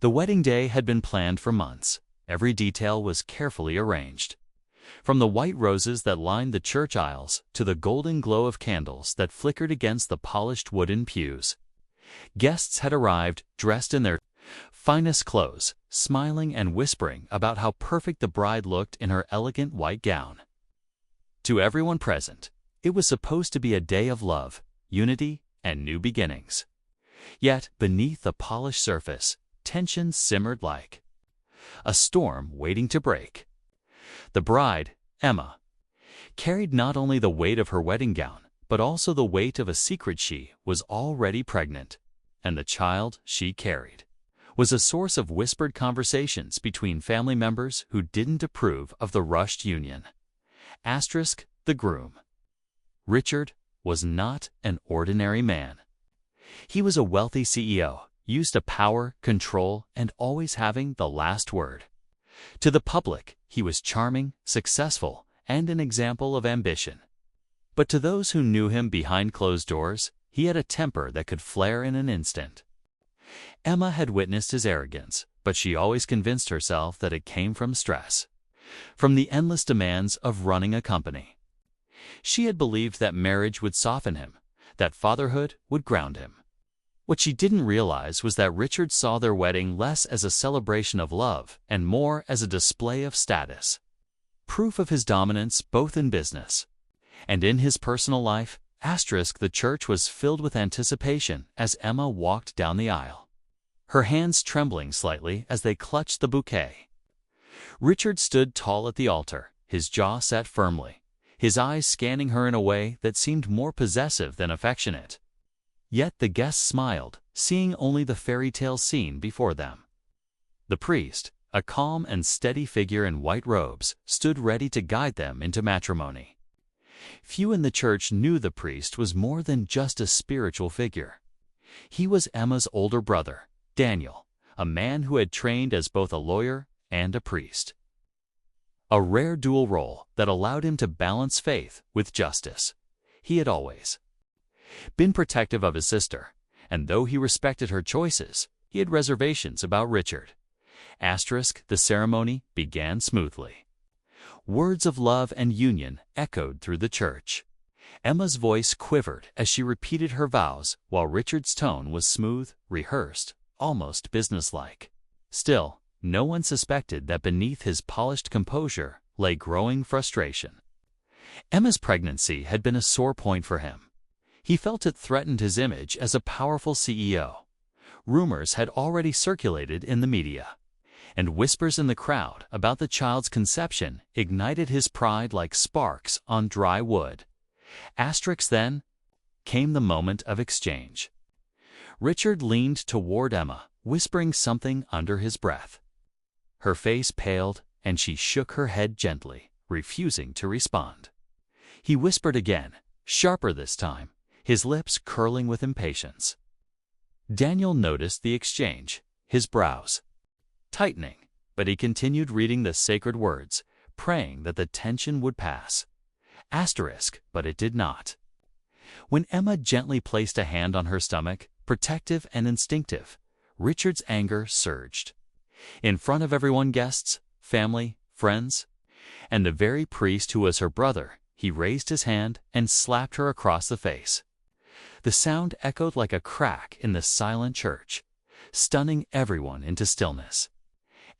The wedding day had been planned for months. Every detail was carefully arranged. From the white roses that lined the church aisles to the golden glow of candles that flickered against the polished wooden pews. Guests had arrived dressed in their finest clothes, smiling and whispering about how perfect the bride looked in her elegant white gown. To everyone present, it was supposed to be a day of love, unity, and new beginnings. Yet, beneath the polished surface, tension simmered like a storm waiting to break. The bride, Emma, carried not only the weight of her wedding gown, but also the weight of a secret. She was already pregnant, and the child she carried was a source of whispered conversations between family members who didn't approve of the rushed union. The groom, Richard, was not an ordinary man. He was a wealthy CEO, used to power, control, and always having the last word. To the public, he was charming, successful, and an example of ambition. But to those who knew him behind closed doors, he had a temper that could flare in an instant. Emma had witnessed his arrogance, but she always convinced herself that it came from stress, from the endless demands of running a company. She had believed that marriage would soften him, that fatherhood would ground him. What she didn't realize was that Richard saw their wedding less as a celebration of love and more as a display of status. Proof of his dominance both in business and in his personal life. The church was filled with anticipation as Emma walked down the aisle, her hands trembling slightly as they clutched the bouquet. Richard stood tall at the altar, his jaw set firmly, his eyes scanning her in a way that seemed more possessive than affectionate. Yet the guests smiled, seeing only the fairy tale scene before them. The priest, a calm and steady figure in white robes, stood ready to guide them into matrimony. Few in the church knew the priest was more than just a spiritual figure. He was Emma's older brother, Daniel, a man who had trained as both a lawyer and a priest. A rare dual role that allowed him to balance faith with justice. He had always been protective of his sister, and though he respected her choices, he had reservations about Richard. The ceremony began smoothly. Words of love and union echoed through the church. Emma's voice quivered as she repeated her vows, while Richard's tone was smooth, rehearsed, almost businesslike. Still, no one suspected that beneath his polished composure lay growing frustration. Emma's pregnancy had been a sore point for him. He felt it threatened his image as a powerful CEO. Rumors had already circulated in the media, and whispers in the crowd about the child's conception ignited his pride like sparks on dry wood. Then came the moment of exchange. Richard leaned toward Emma, whispering something under his breath. Her face paled, and she shook her head gently, refusing to respond. He whispered again, sharper this time, his lips curling with impatience. Daniel noticed the exchange, his brows tightening, but he continued reading the sacred words, praying that the tension would pass. But it did not. When Emma gently placed a hand on her stomach, protective and instinctive, Richard's anger surged. In front of everyone, guests, family, friends, and the very priest who was her brother, he raised his hand and slapped her across the face. The sound echoed like a crack in the silent church, stunning everyone into stillness.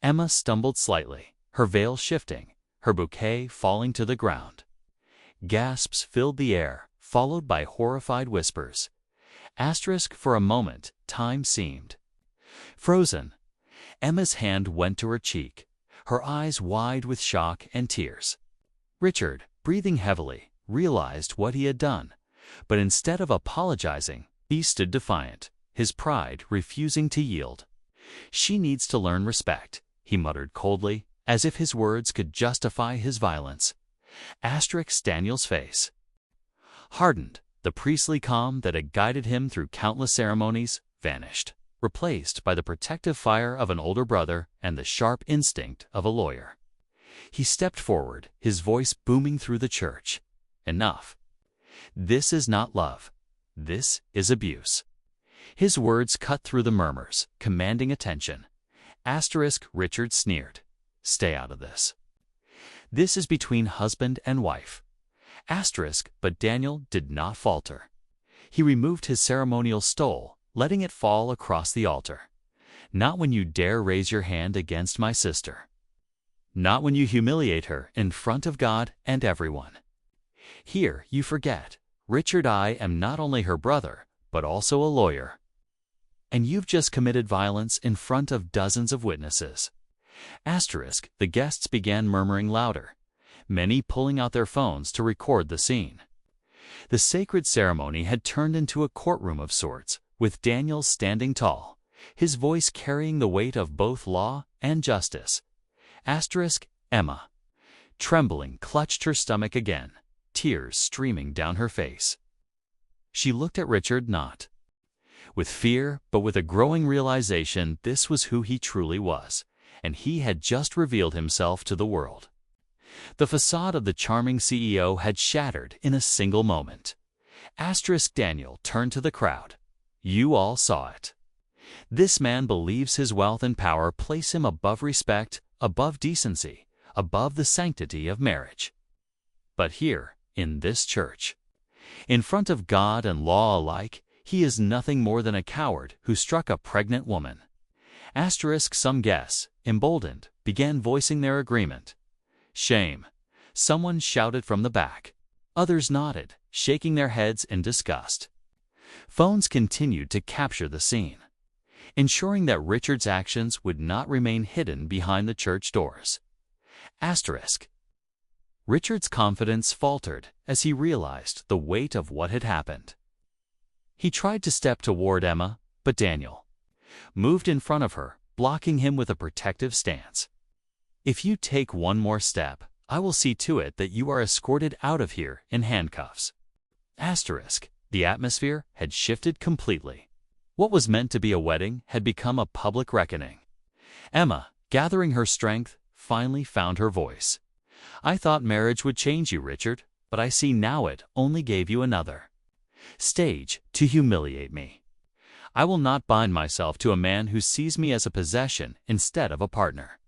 Emma stumbled slightly, her veil shifting, her bouquet falling to the ground. Gasps filled the air, followed by horrified whispers. For a moment, time seemed frozen. Emma's hand went to her cheek, her eyes wide with shock and tears. Richard, breathing heavily, realized what he had done, but instead of apologizing, he stood defiant, his pride refusing to yield. "She needs to learn respect," he muttered coldly, as if his words could justify his violence. Daniel's face hardened. The priestly calm that had guided him through countless ceremonies vanished, replaced by the protective fire of an older brother and the sharp instinct of a lawyer. He stepped forward, his voice booming through the church. "Enough. This is not love. This is abuse." His words cut through the murmurs, commanding attention. Richard sneered. Stay out of this. This is between husband and wife. But Daniel did not falter. He removed his ceremonial stole, letting it fall across the altar. Not when you dare raise your hand against my sister. Not when you humiliate her in front of God and everyone. Here you forget, Richard, I am not only her brother, but also a lawyer. And you've just committed violence in front of dozens of witnesses. The guests began murmuring louder, many pulling out their phones to record the scene. The sacred ceremony had turned into a courtroom of sorts, with Daniel standing tall, his voice carrying the weight of both law and justice. Emma, trembling, clutched her stomach again, tears streaming down her face. She looked at Richard not with fear, but with a growing realization this was who he truly was, and he had just revealed himself to the world. The facade of the charming CEO had shattered in a single moment. Daniel turned to the crowd. You all saw it. This man believes his wealth and power place him above respect, above decency, above the sanctity of marriage. But here, in this church, in front of God and law alike, he is nothing more than a coward who struck a pregnant woman. Some guests, emboldened, began voicing their agreement. Shame, someone shouted from the back. Others nodded, shaking their heads in disgust. Phones continued to capture the scene, ensuring that Richard's actions would not remain hidden behind the church doors. Richard's confidence faltered as he realized the weight of what had happened. He tried to step toward Emma, but Daniel moved in front of her, blocking him with a protective stance. If you take one more step, I will see to it that you are escorted out of here in handcuffs. The atmosphere had shifted completely. What was meant to be a wedding had become a public reckoning. Emma, gathering her strength, finally found her voice. I thought marriage would change you, Richard, but I see now it only gave you another stage to humiliate me. I will not bind myself to a man who sees me as a possession instead of a partner.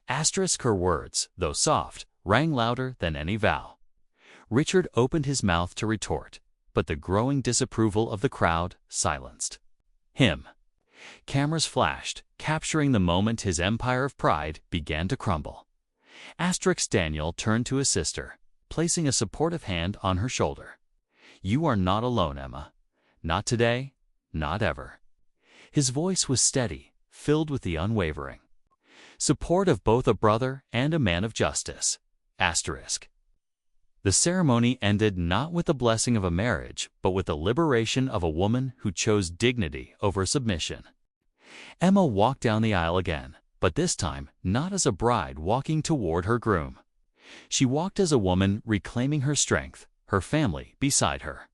Her words, though soft, rang louder than any vow. Richard opened his mouth to retort, but the growing disapproval of the crowd silenced him. Cameras flashed, capturing the moment his empire of pride began to crumble. Daniel turned to his sister, placing a supportive hand on her shoulder. You are not alone, Emma. Not today, not ever. His voice was steady, filled with the unwavering support of both a brother and a man of justice. The ceremony ended not with the blessing of a marriage, but with the liberation of a woman who chose dignity over submission. Emma walked down the aisle again, but this time not as a bride walking toward her groom. She walked as a woman reclaiming her strength, her family beside her,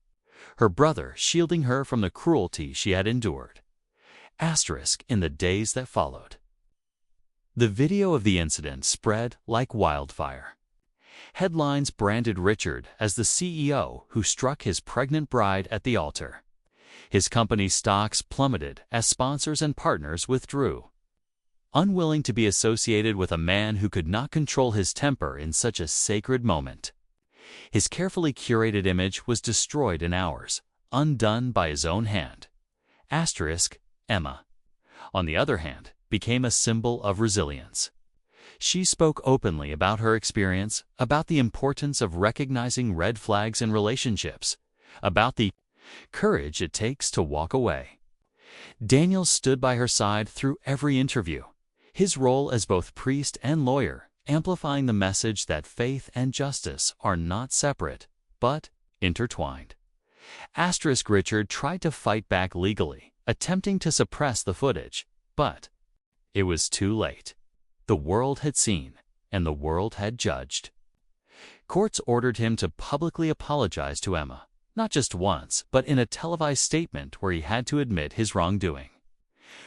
her brother shielding her from the cruelty she had endured. In the days that followed, the video of the incident spread like wildfire. Headlines branded Richard as the CEO who struck his pregnant bride at the altar. His company's stocks plummeted as sponsors and partners withdrew. Unwilling to be associated with a man who could not control his temper in such a sacred moment. His carefully curated image was destroyed in hours, undone by his own hand. Emma, on the other hand, became a symbol of resilience. She spoke openly about her experience, about the importance of recognizing red flags in relationships, about the courage it takes to walk away. Daniel stood by her side through every interview, his role as both priest and lawyer, amplifying the message that faith and justice are not separate, but intertwined. Richard tried to fight back legally, attempting to suppress the footage, but it was too late. The world had seen, and the world had judged. Courts ordered him to publicly apologize to Emma, not just once, but in a televised statement where he had to admit his wrongdoing.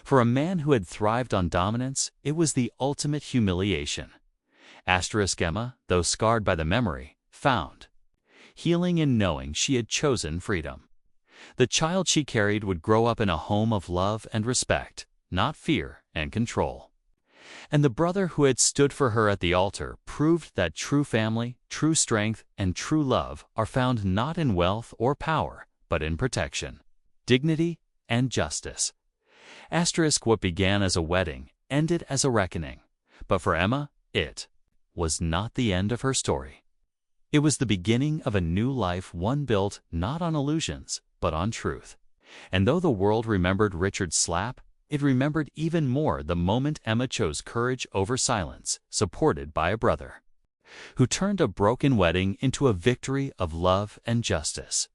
For a man who had thrived on dominance, it was the ultimate humiliation. Emma, though scarred by the memory, found healing in knowing she had chosen freedom. The child she carried would grow up in a home of love and respect, not fear and control. And the brother who had stood for her at the altar proved that true family, true strength, and true love are found not in wealth or power, but in protection, dignity, and justice. What began as a wedding ended as a reckoning. But for Emma, it was not the end of her story. It was the beginning of a new life, one built not on illusions, but on truth. And though the world remembered Richard's slap, it remembered even more the moment Emma chose courage over silence, supported by a brother, who turned a broken wedding into a victory of love and justice.